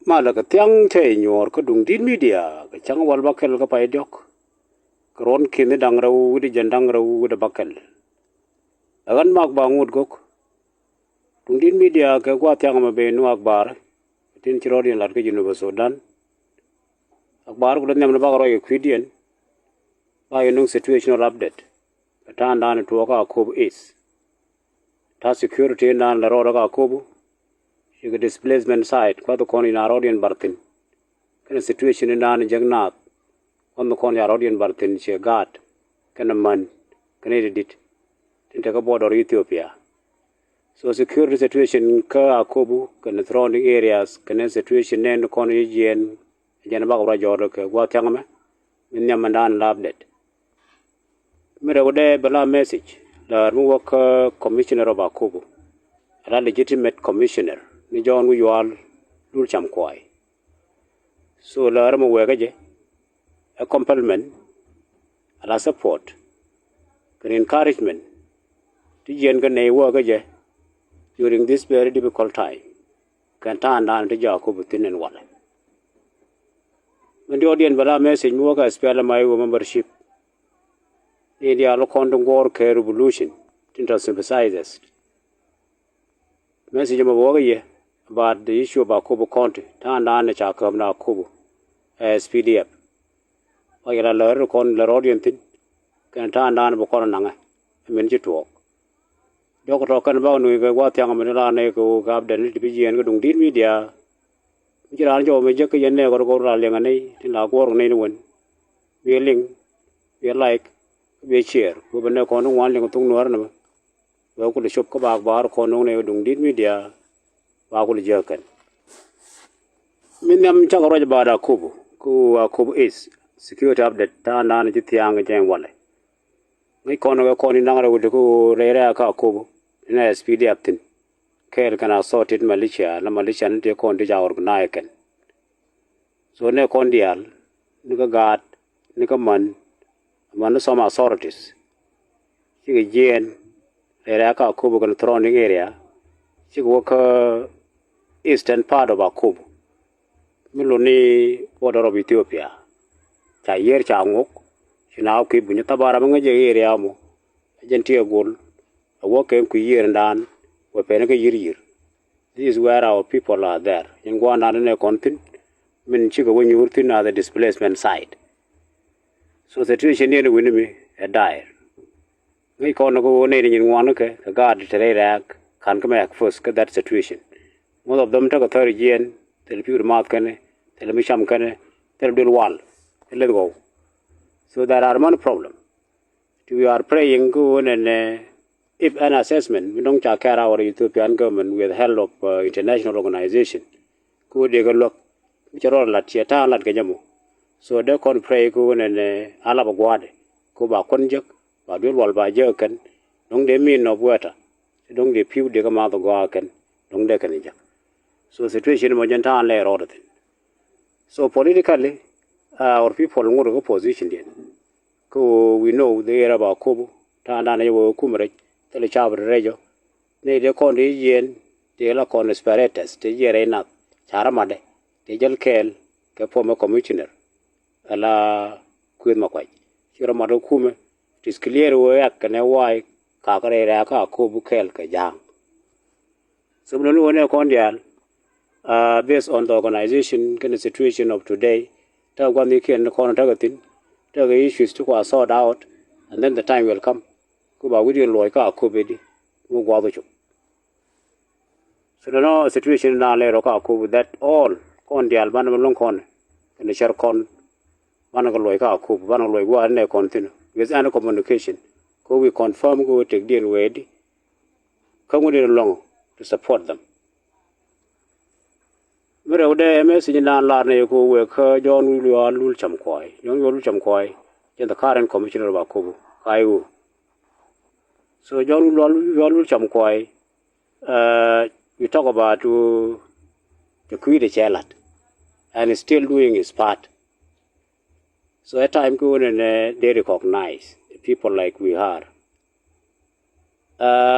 Malaka tiang te nyor ko dung din media ka chang wal bakel ka pai dok kron kini dang rau di jandang rau de bakel agan mak bangut gok dung din media ka gwa tiang ma be nu akbar tin chiro din lat ka jinu ba Sudan akbar ko nem na ba ro ye kwidien ba ye nung situational update ta ndan to ka Akobo is ta security nan la ro ka Akobo the displacement side kwa the corner in Arodian Bartin. Kind of situation in Nan Jagnat on the corner Arodian Bartin, she got kind of man, connected it, to take a border of Ethiopia. So security situation in Akobo, kind of surrounding areas, kind of situation in the corner Egan, Janabak Rajorka, Watangama, Minyamandan loved it. Mirade Bala message, the Muwaka commissioner of Akobo, a legitimate commissioner. Ni John wi yual dul cham kwai so la rama wega je a complement ala support an encouragement to yen ga nei wa ga je during this very difficult time kan ta nan to ja ko butin en wala when the audience bala message mu ga spell my membership ni dia lo kondong war ke revolution tinta sympathizers message mo wa ye about the issue of Akobo County, Tanda and Chakam na Akobo as PDF. I get a letter con the audience thing, can turn down Bokonanga, a minute to walk. Doctor talking about what young Manila Neko gab the little BG and go did media. Giranjo Majaka and never go rallying till I go on anyone. We are link, we are like, we cheer, we will not on one link to Norma. We could shop back bar con on did media. Bagul Jerkin. Minam Chakaraj Bada Akobo, who Akobo is security update, Tana Jitiang and Jan Wale. We corner calling Nanga with the go Rera Akobo in a speedy upton. Care can assorted militia, and militia and the Condija organican. So ne condial, Nika guard, Nika man, among some authorities. She Jan, Rera Akobo can throw in the area. She work eastern part of Akobo. Miloni border of Ethiopia. Chayer Changok, she now keep in Tabaramanga area mo. Gentia gold, a work came year and dan, we penaka year. This is where our people are there. In Guana and a content, mean chicken when you thin at the displacement side. So the situation near the Winnipeg a dire. We can't go on in Wanaka, a guard to Terak, can come back first, get that situation. Most of them take a 30 yen, tell you the mouth can, tell me some can, tell you wall, let go. So there are one problem. We are praying good and if an assessment, we don't care our Ethiopian government with the help of international organization. Good they go look, which are all Latiata Lat Gajamu. So they can pray good and Alabagwade, go back conject, but will wall by jerkin, don't they mean of water. Don't they pew the mouth of Guacan, don't they can. So situation Magenta and layer order. So politically, our people want to go position then. We know the area about Akobo, Tandana Kumare, Telechav Rejo, they call the yen, they look on the spiritus, the year not, Charamade, the Jel Kel, the former commissioner, a la Quidmaquai, Chiramado Kume, it is clear work and a why, Kakare Raka, Akobo Kel, Kajang. So, no one condial. Based on the organization kind of situation of today, Tagwani can corner targeting, the issues to sort out, and then the time will come. Kuba William Loika Kubedi, Mugawacho. So the situation now later with that all con the Albanama long con and the share con Managaloika Kub, Vanaloigua and they continue with any communication. Go we confirm go take deal with come with it along to support them. Mere ode message nan lar ne ko we ka John William Lul Chamkwai. John Lul Chamkwai is the current commissioner of Akobo. Kaiu. So John Lul Chamkwai we talk about the Queen Chalat and is still doing his part. So at time going and they recognize people like we are.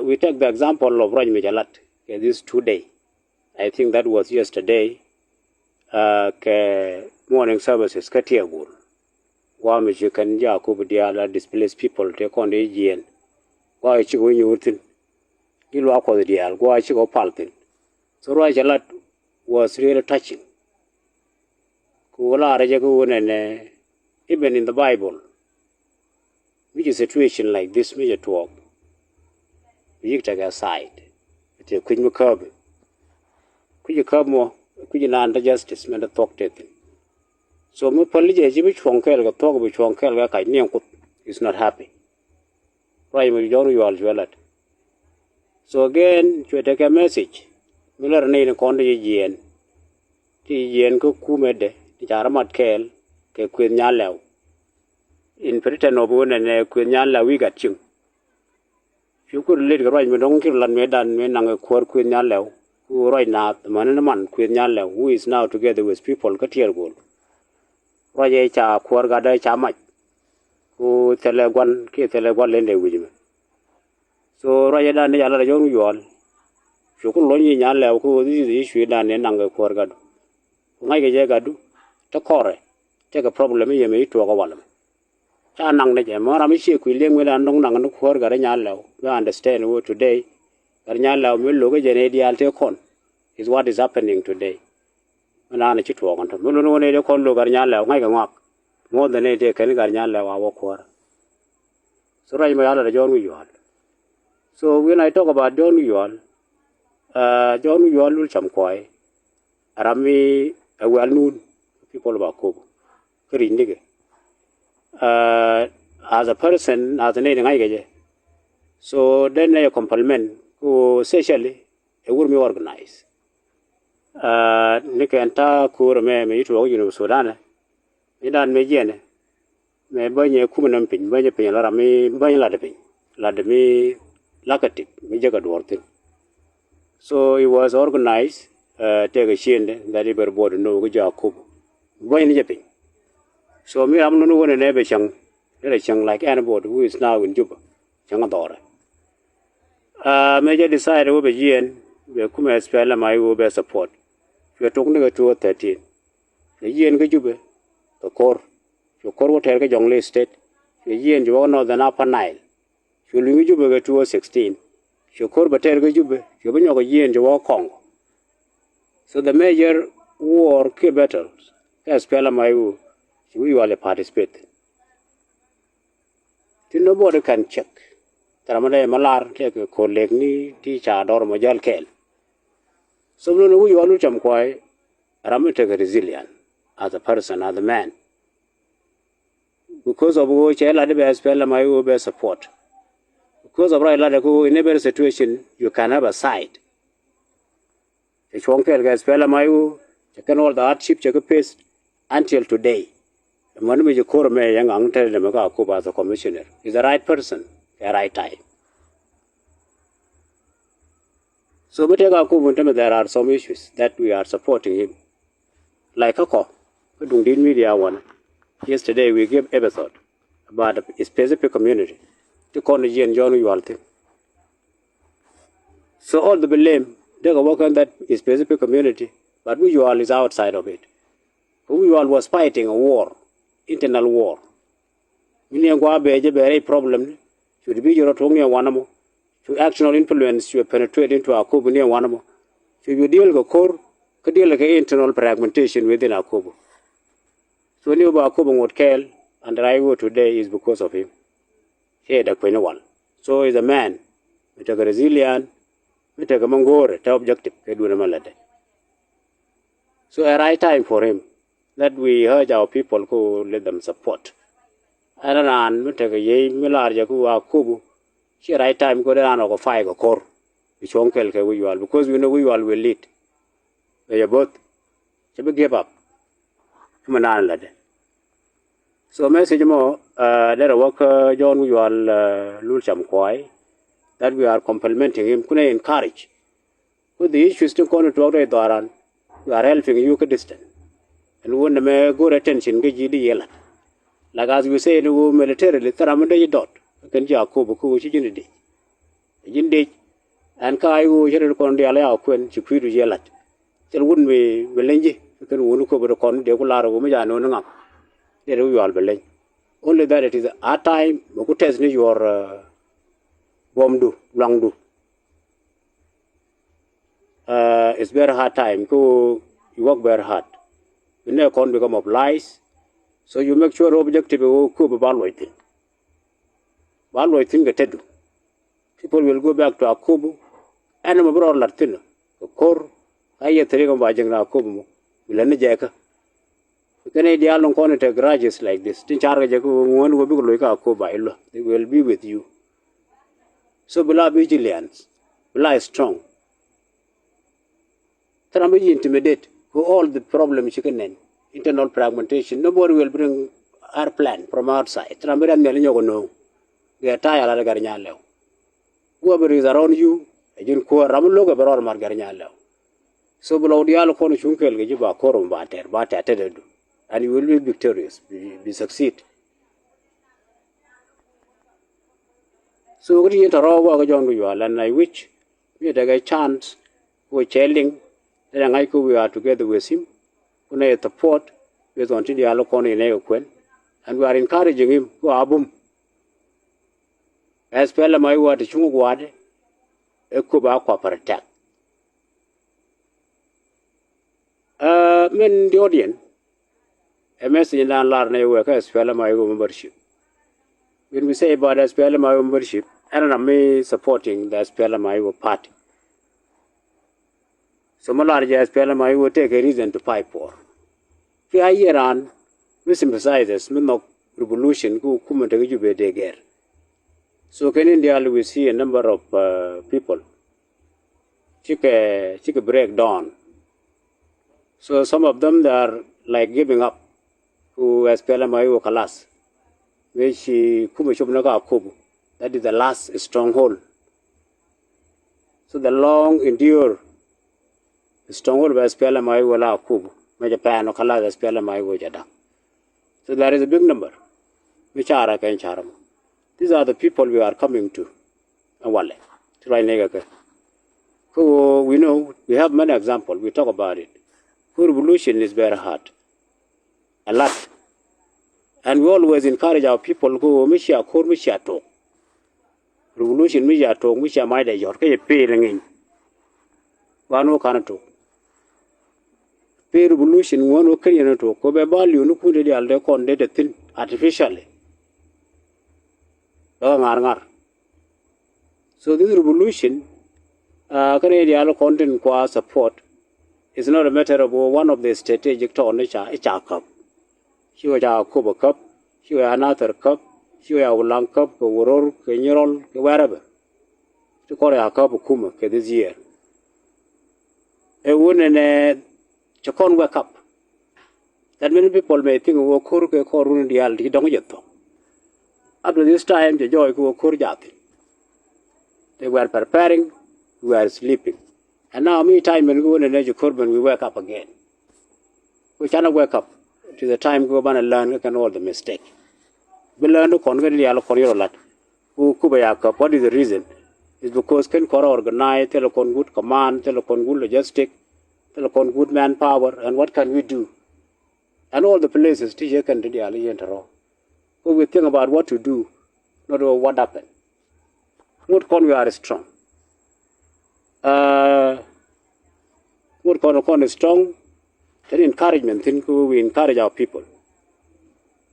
We take the example of Raj Mijalat this 2 days. I think that was yesterday. ke morning services ka tie gul wa mi ji kan ja ku dia la displaced people te kon de yen wa chi go nyutin gi lo ko dia wa chi go paltin so right a lot was really touching ku la ra je ku ne even in the Bible which is a situation like this major talk we take aside it could me curb could you curb more could you not justice me the talk taken so me polije ji bi chon kel ga talk bi chon kel ga kai ne ku is not happy right me joru you all well so again to take a message me learn ne kon de yen ti yen ko ku mede ti jaramat kel ke kwen nyalew in Britain of one and Queen Yala we got you. You could let the right me don't kill and me done me nang a quar Queen Yala, who right now the man and the man Queen Yala, who is now together with people got here gold. Roy cha quar gada cha mach, who tell a one kid tell a one lende with him. So Roy dan Yala young you all. You could learn Yala who this is the issue done in nang a quar gadu. Like a jagadu, the core, take a problem you may to a wall. Cha nang de mo ram chi ku leng we dan dong nang no khor ga nya law we understand what today ga nya law me lo ga jene dial te kon is what is happening today na na chi to kon to lo no ne de kon lo ga nya law ngai ga ngak mo de ne de ken ga nya law wa khor so rai ma yala de jon wi yol so when I talk about jon wi yol jon wi yol cham koi arami well known people about Akobo kri ndige as a person, as a native, so then a compliment who socially it would be organized. Nikanta Kurame, me to Sudan, Midan Mediane, me Banya Kumanam Pin, Banya Pin, Larami, Banya Ladapin, Ladami, Lakatik, Mijaga Dwortin. So it was organized, take a shin that he were board no Jacob, Banya Japin. So me I'm no one ever chang like anybody who is now in Juba. Changadora. Major decided over yen, we come spell my over support. We are talking to 213. The yen go Juba, the core, your core will take a young state, the yen you all the upper Nile. You lose Juba 216. Your core but tell Juba, you bring your yen to walk Congo. So the major war key battles, spell my we all participate. Nobody can check. Taramade Malar take a colleague ni teacher or Majal Kel. So we all cham quay, Ramate resilient as a person, as a man. Because of which I had a spell my over support. Because of right Ladako in every situation you can have a side. The Chonkel gas spell my check all the hardship check a pace until today. When we call me young uncle the Akobo as a commissioner is the right person, the right time. So we take Akobo, there are some issues that we are supporting him. Like Akobo, we don't need media one. Yesterday we gave episode about a specific community to Cornegie and John Uwalte. So all the blame, they go work on that specific community, but Uwal is outside of it. Uwal was fighting a war. Internal war. Million Guabe very problem should be your tongue one to actual influence you penetrate into Akobo near one more. So you deal with core, could deal like internal fragmentation within Akobo. So new Akobo would kill, and I go today is because of him. Here the Queen one. So is a man, with a resilient, with a mongore, the objective, so a right time for him. That we urge our people who let them support. I don't know, we take a ye, Milarja, who are Kubu. She right time go down or fire a core, which won't kill we all, because we know we all will lead. They are both. She will give up. So, message more, let a worker, John, we all Lulcham Kwai, that we are complimenting him, could encourage. With the issues to come to Doran, we are helping you a distance. And when the may good attention get yellow. Like as we say, the militarily, Taramada dot, can Jacob, who is in the day. In day, and Kai, who heard on the Alea, when she quit yellow. There wouldn't be Melenji, can won ko bro kon de ko laro go me ja no ngam de ru yol bele only that it is a time ko test ni your bomb do long do it's very hard time ko you work very hard when they con become of lies so you make sure objective ko ba loitin ga tedu people will go back to Akobo and mo bro latin kor ay tere ko ba jeng na Akobo mo wilane jeka kene dialon kon te garages like this tin char ga ko won go bi ko ka Akobo ilo they will be with you so bela vigilance bela strong Trambi intimidate for all the problems you can internal fragmentation. Nobody will bring our plan from outside. Trambi and Melinyo no. They are tired of Garnyalo. Whoever is around you, a jin ko Ramuloga Baror Margarnyalo. So below the Alcon Shunkel Giba Corum Batter, and you will be victorious, be succeed. So what do you interroga John you and I which we take a chance for chilling. Then we are together with him. We are support with on the Alcon in Equin, and we are encouraging him to abum. As well as my word, Chungwad, a Kuba copper attack. Men the audience, a message in Larnay work as well as my membership. When we say about as well as my membership, and I'm me supporting the as well as my party. So Malarja as Pelama will take a reason to fight for. For a year on, we sympathize as no revolution who come to you be de. So can India we see a number of people. She break down. So some of them they are like giving up who as Pelama Kalas. Which she Kumishubnaga Akobo. That is the last stronghold. So the long endure stronghold was Pella Mai Wala Kub, Japan or Kala as Pella Mai Wojada. So there is a big number, which are and Charam. These are the people we are coming to. Awale, to Rainega. Who we know, we have many examples, we talk about it. Who revolution is very hard. A lot. And we always encourage our people who Misha Kur Misha talk. Revolution Misha talk, Misha Maida York, a paying in. One who can't talk. Pay revolution one Korean to Kobe value no put the alde condemned thin artificially. So this revolution Canadian content qua support is not a matter of one of the strategic nature a cup. She was a Kobo cup, she was another cup, she was a long cup, or Kenyol, wherever. To call a cup of Kuma this year. A woman Chakon wake up. That many people may think of Kurke Korun reality don't yet. After this time, the joy go Kurjati. They were preparing, we were sleeping. And now, me time when we go in the Kurban, we wake up again. We cannot wake up to the time go and learn and all the mistake. We learn to convert the Alcoriolat. Who Kubayaka, what is the reason? It's because Ken Kora organize, telecon good command, telecon good logistic. Telecon good manpower, and what can we do? And all the places teacher can do the alliance. But we think about what to do, not what happened. What can we are strong? What can is strong? Then encouragement, think we encourage our people.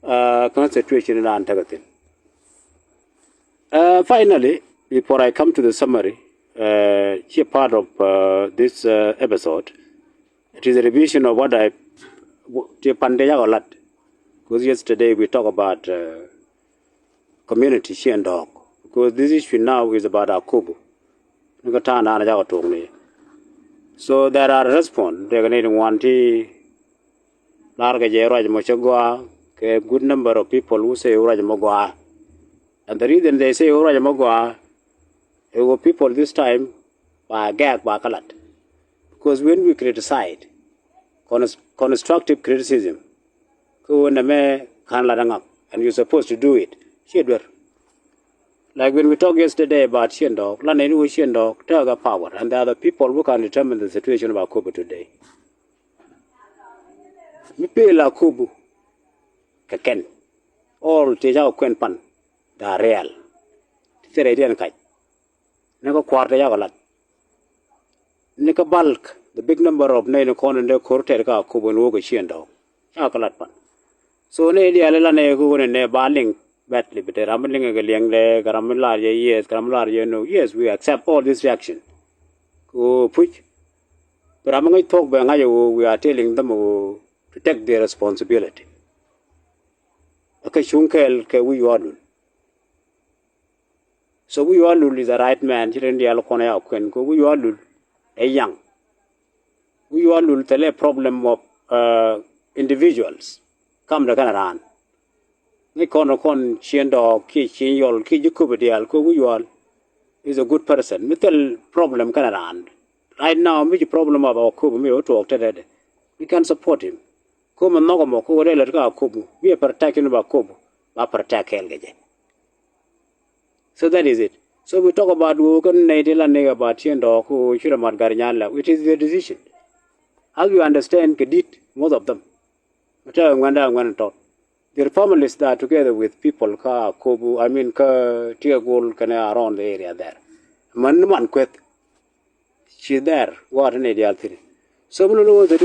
Concentration in Antagatin. Finally, before I come to the summary, here part of this episode, it is a revision of what I Pandeya a lot. Because yesterday we talked about community she and dog. Because this issue now is about Akobo. So there are response. They are going to want to large Mochagua, a good number of people who say Urajamogua. And the reason they say Urajamogua, there were people this time by gag bakalat. Because when we criticize, constructive criticism, and you're supposed to do it, like when we talked yesterday about Shendog, Lanenu Shendog, Taga power, and the other people who can determine the situation of Akobo today. mi pe la kubu ka ken all te ja kwen pan da real tere den kai ne ko kwarta ya galat ne ka bulk the big number of ne ko ne ko ter ka kubu no go chien daw ya galat pan so ne dia la ne ko ne baling badly but ramling ga liang le garamla yes garamla no yes we accept all this reaction ko puch but I'm going to talk about we are telling them to take their responsibility. Okay, shunkel ke we all. So we all is the right man. Here in the alcohol, we all a young. We all tell a problem of individuals. Come the Canaran. They con chiendo ki yol ki jukubadial ko we all is a good person. We tell problem Canaran. Right now, major problem of our Kubu, me talk today. We can support him. Come and Nogomo, who will let go Kubu. We are protecting about Kubu, but protect Helge. So that is it. So we talk about Wogan, Nadil, and about Chiendo, who should have Margariniala, which is their decision. As you understand, Kedit, most of them. But I want to talk. Their families are together with people, Kubu, I mean, Tiagul, around the area there. Man quit. She's there. What an ideal theory. So many of the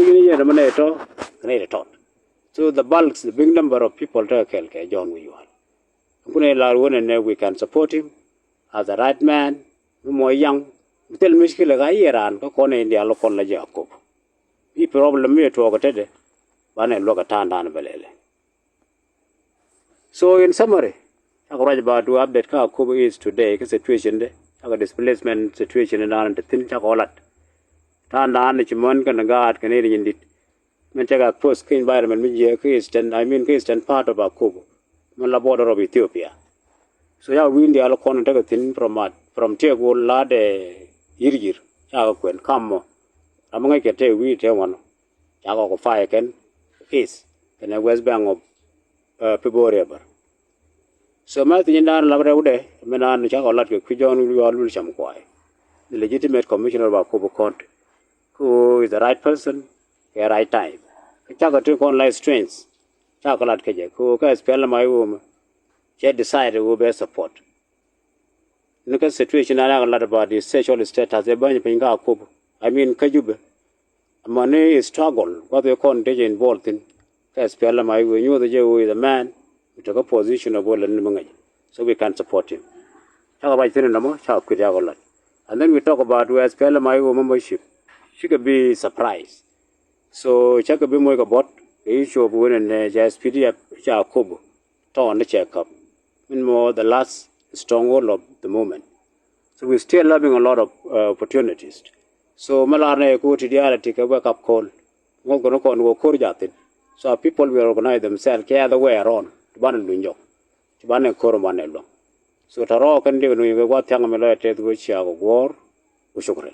so the bulks, the big number of people take John we can support him as a right man, more young. Tell me like Iran, India local Jacob. He problem me to Ogate, but I look at Belele. So in summary, I about to update Akobo is today situation. Aga displacement situation in the thin chocolate. Tanda the Chimon can guard Canadian did. Menchaga post environment, I mean, Christian part of Akobo, the border of Ethiopia. So, yeah, we in the Alcon take a thin from Tiago Lade Yirgir, Chagaquen, Kamo. Among a tell we tell one. Chago fire can face, and a West Bank of Piboriaber. So Matthew Labrador, Menan Chacolat, Pijon, we all will some quiet. The legitimate commissioner of Akobo County, who is the right person at the right time. Chaco took on life strains. Chocolate Kajak, who can spell my womb. She decided who best support. Look at the situation I know a lot about the sexual status a bunch of Akobo. I mean Kajube. Money is struggle, what they call involved in. Spell my womb, you the Jew is a man. We took a position of so we can support him. And then we talk about where Spellamai membership. She could be surprised. So check a bit more about the issue of winning just PDF Akobo on the checkup. More the last stronghold of the moment. So we're still having a lot of opportunities. So Malana go to the take a wake up call. We're going to go so people will organize themselves the other way around. Ban Lunjo, Ban Koromanello. So Taro can do what young Malay take which war, Ushukran.